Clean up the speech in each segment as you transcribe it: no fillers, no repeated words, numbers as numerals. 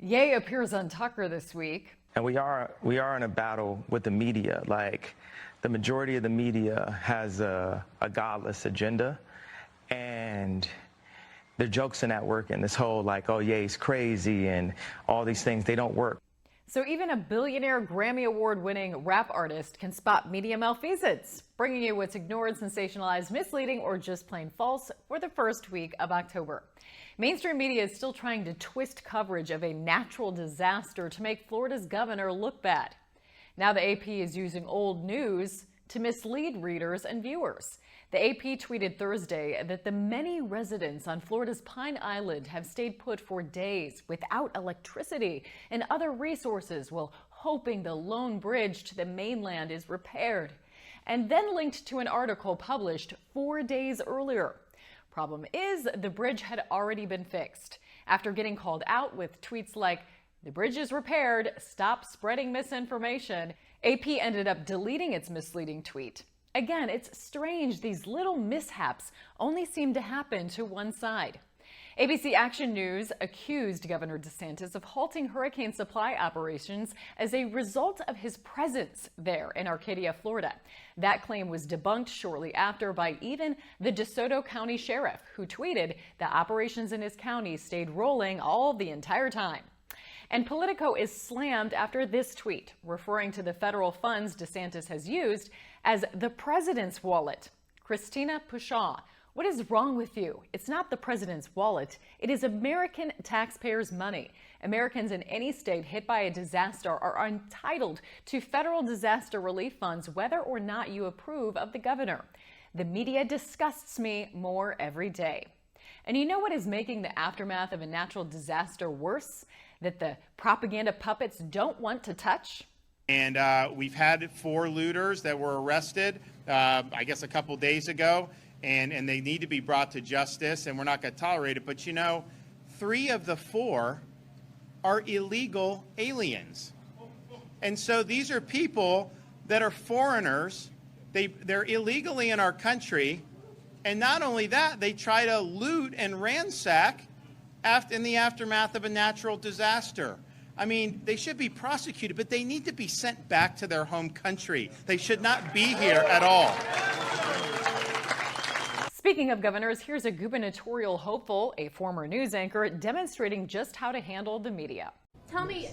Ye appears on Tucker this week. And we are in a battle with the media. Like, the majority of the media has a godless agenda, and the jokes are not working. This whole like, oh, Ye's crazy and all these things, they don't work. So even a billionaire Grammy Award-winning rap artist can spot media malfeasance, bringing you what's ignored, sensationalized, misleading, or just plain false for the first week of October. Mainstream media is still trying to twist coverage of a natural disaster to make Florida's governor look bad. Now the AP is using old news to mislead readers and viewers. The AP tweeted Thursday that the many residents on Florida's Pine Island have stayed put for days without electricity and other resources while hoping the lone bridge to the mainland is repaired, and then linked to an article published 4 days earlier. Problem is, the bridge had already been fixed. After getting called out with tweets like, "The bridge is repaired, stop spreading misinformation," AP ended up deleting its misleading tweet. Again, it's strange these little mishaps only seem to happen to one side. ABC Action News accused Governor DeSantis of halting hurricane supply operations as a result of his presence there in Arcadia, Florida. That claim was debunked shortly after by even the DeSoto County Sheriff, who tweeted that operations in his county stayed rolling all the entire time. And Politico is slammed after this tweet, referring to the federal funds DeSantis has used as the president's wallet. Christina Pushaw, what is wrong with you? It's not the president's wallet. It is American taxpayers' money. Americans in any state hit by a disaster are entitled to federal disaster relief funds, whether or not you approve of the governor. The media disgusts me more every day. And you know what is making the aftermath of a natural disaster worse? That the propaganda puppets don't want to touch? And we've had 4 looters that were arrested, I guess a couple days ago, and they need to be brought to justice, and we're not going to tolerate it. But you know, 3 of the 4 are illegal aliens. And so these are people that are foreigners. They're illegally in our country. And not only that, they try to loot and ransack in the aftermath of a natural disaster. I mean, they should be prosecuted, but they need to be sent back to their home country. They should not be here at all. Speaking of governors, here's a gubernatorial hopeful, a former news anchor, demonstrating just how to handle the media. Tell me,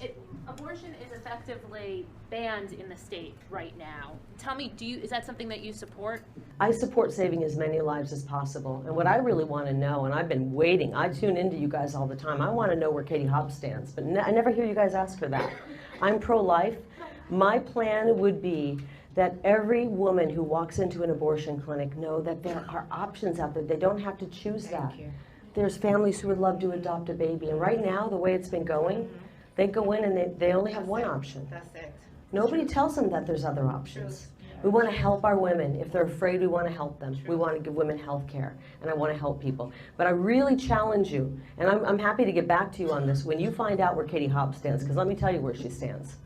abortion is effectively banned in the state right now. Tell me, is that something that you support? I support saving as many lives as possible. And what I really want to know, and I've been waiting, I tune into you guys all the time, I want to know where Katie Hobbs stands, but I never hear you guys ask her that. I'm pro-life. My plan would be that every woman who walks into an abortion clinic know that there are options out there. They don't have to choose that. There's families who would love to adopt a baby, and right now, the way it's been going, they go in and they only have one option. That's it. Nobody tells them that there's other options. We want to help our women. If they're afraid, we want to help them. We want to give women health care, and I want to help people. But I really challenge you, and I'm happy to get back to you on this, when you find out where Katie Hobbs stands, because let me tell you where she stands.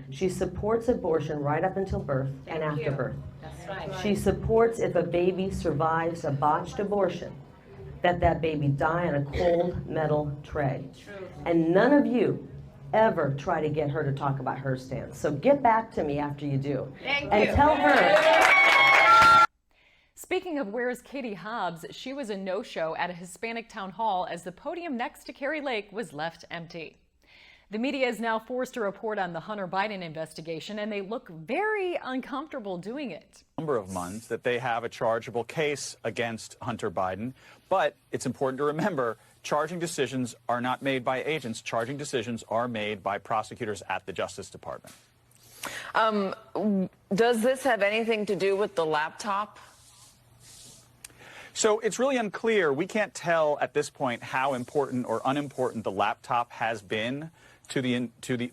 She supports abortion right up until birth and after birth. That's right. She supports if a baby survives a botched abortion, that baby die on a cold metal tray. And none of you ever try to get her to talk about her stance. So get back to me after you do. And tell her. Speaking of where's Katie Hobbs, she was a no-show at a Hispanic town hall as the podium next to Kari Lake was left empty. The media is now forced to report on the Hunter Biden investigation, and they look very uncomfortable doing it. Number of months that they have a chargeable case against Hunter Biden, but it's important to remember charging decisions are not made by agents. Charging decisions are made by prosecutors at the Justice Department. Does this have anything to do with the laptop? So it's really unclear. We can't tell at this point how important or unimportant the laptop has been to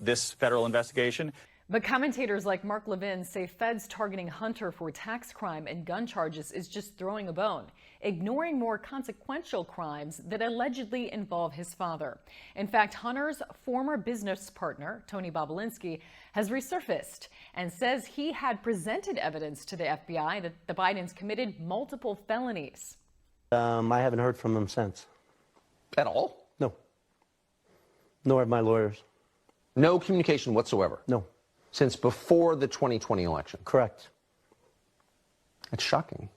this federal investigation. But commentators like Mark Levin say feds targeting Hunter for tax crime and gun charges is just throwing a bone, ignoring more consequential crimes that allegedly involve his father. In fact, Hunter's former business partner, Tony Bobulinski, has resurfaced and says he had presented evidence to the FBI that the Bidens committed multiple felonies. I haven't heard from him since. At all? No. Nor have my lawyers. No communication whatsoever? No. Since before the 2020 election? Correct. That's shocking.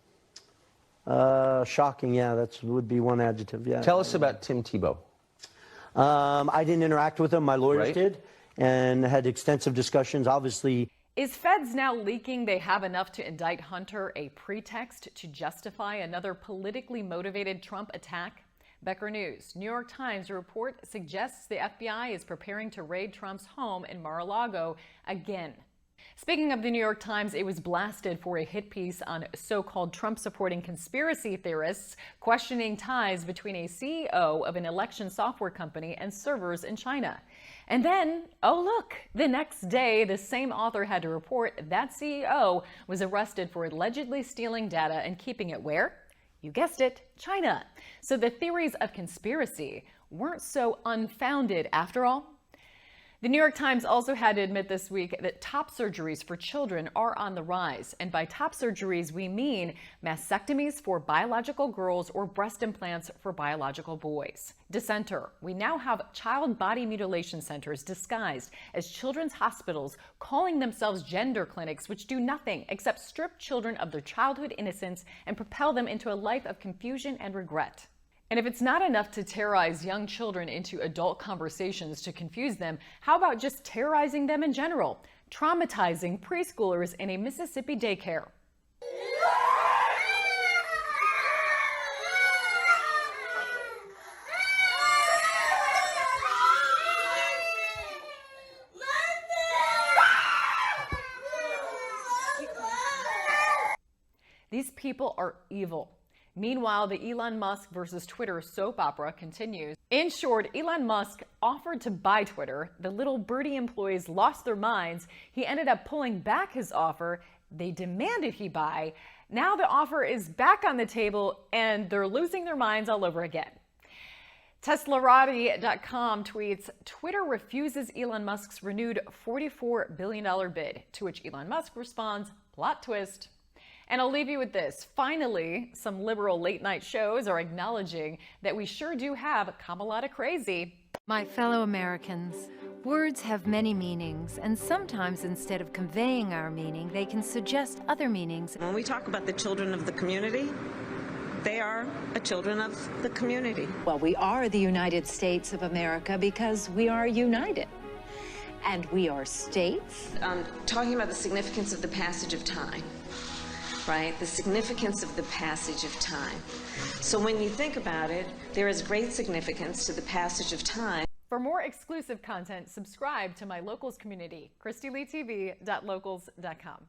Shocking, yeah, that would be one adjective, yeah. Tell us about Tim Tebow. I didn't interact with him, my lawyers Right. did, and had extensive discussions, obviously. Is feds now leaking they have enough to indict Hunter a pretext to justify another politically motivated Trump attack? Becker News. New York Times report suggests the FBI is preparing to raid Trump's home in Mar-a-Lago again. Speaking of the New York Times, it was blasted for a hit piece on so-called Trump-supporting conspiracy theorists questioning ties between a CEO of an election software company and servers in China. And then, oh look, the next day, the same author had to report that CEO was arrested for allegedly stealing data and keeping it where? You guessed it, China. So the theories of conspiracy weren't so unfounded after all. The New York Times also had to admit this week that top surgeries for children are on the rise. And by top surgeries, we mean mastectomies for biological girls or breast implants for biological boys. Dissenter. We now have child body mutilation centers disguised as children's hospitals, calling themselves gender clinics, which do nothing except strip children of their childhood innocence and propel them into a life of confusion and regret. And if it's not enough to terrorize young children into adult conversations to confuse them, how about just terrorizing them in general? Traumatizing preschoolers in a Mississippi daycare. These people are evil. Meanwhile, the Elon Musk versus Twitter soap opera continues. In short, Elon Musk offered to buy Twitter. The little birdie employees lost their minds. He ended up pulling back his offer. They demanded he buy. Now the offer is back on the table and they're losing their minds all over again. Teslarati.com tweets, Twitter refuses Elon Musk's renewed $44 billion bid, to which Elon Musk responds, plot twist. And I'll leave you with this. Finally, some liberal late-night shows are acknowledging that we sure do have Kamala crazy. My fellow Americans, words have many meanings, and sometimes instead of conveying our meaning, they can suggest other meanings. When we talk about the children of the community, they are the children of the community. Well, we are the United States of America because we are united. And we are states. Talking about the significance of the passage of time. Right? The significance of the passage of time. So when you think about it, there is great significance to the passage of time. For more exclusive content, subscribe to my Locals community, ChristyLeeTV.locals.com.